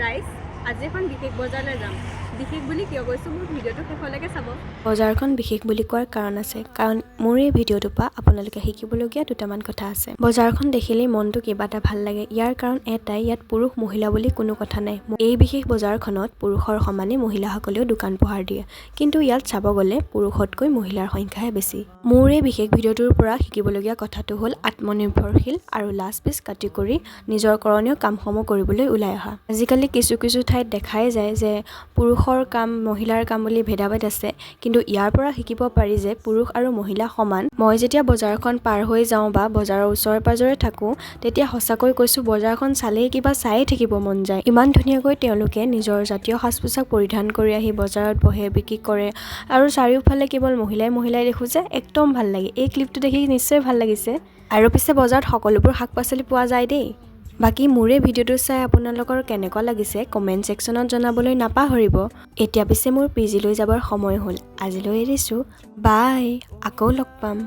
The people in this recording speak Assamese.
ৰাইজ আজি এখন বিশেষ বজাৰলৈ যাম। বিশেষ বুলি কিয় কৈছোঁ মোৰ ভিডিঅ'টো শেষলৈকে চাব। বজাৰখন বিশেষ বুলি কোৱাৰ কাৰণ আছে, কাৰণ মোৰ এই ভিডিঅ'টোৰ পৰা আপোনালোকে শিকিবলগীয়া দুটামান কথা আছে। বজাৰখন দেখিলেই মনটো কিবা এটা ভাল লাগে। ইয়াৰ কাৰণ এটাই, ইয়াত পুৰুষ মহিলা বুলি কোনো কথা নাই। এই বিশেষ বজাৰখনত পুৰুষৰ সমানে মহিলাসকলেও দোকান পোহাৰ দিয়ে, কিন্তু ইয়াত চাব গ'লে পুৰুষতকৈ মহিলাৰ সংখ্যাহে বেছি। মোৰ এই বিশেষ ভিডিঅ'টোৰ পৰা শিকিবলগীয়া কথাটো হ'ল আত্মনিৰ্ভৰশীল আৰু লাজ পিচ কাটি কৰি নিজৰ কৰণীয় কামসমূহ কৰিবলৈ ওলাই অহা। আজিকালি কিছু কিছু ঠাইত দেখাই যায় যে পুৰুষৰ কাম মহিলাৰ কাম বুলি ভেদাভেদ আছে, কিন্তু ইয়াৰ পৰা শিকিব পাৰি যে পুৰুষ আৰু মহিলা সমান। মই যেতিয়া বজাৰখন পাৰ হৈ যাওঁ বা বজাৰৰ ওচৰে পাজৰে থাকোঁ, তেতিয়া সঁচাকৈ কৈছোঁ বজাৰখন চালেই কিবা চায়ে থাকিব মন যায়। ইমান ধুনীয়াকৈ তেওঁলোকে নিজৰ জাতীয় সাজ পোছাক পৰিধান কৰি আহি বজাৰত বহে, বিক্ৰী কৰে, আৰু চাৰিওফালে কেৱল মহিলাই দেখোঁ যে একদম ভাল লাগে। এই ক্লিপটো দেখি নিশ্চয় ভাল লাগিছে। আৰু পিছে বজাৰত সকলোবোৰ শাক পাচলি পোৱা যায় দেই। বাকী মোৰ এই ভিডিঅ'টো চাই আপোনালোকৰ কেনেকুৱা লাগিছে কমেণ্ট ছেকশ্যনত জনাবলৈ নাপাহৰিব। এতিয়া পিছে মোৰ পিজিলৈ যাবৰ সময় হ'ল। আজিলৈ এৰিছোঁ, বাই, আকৌ লগ পাম।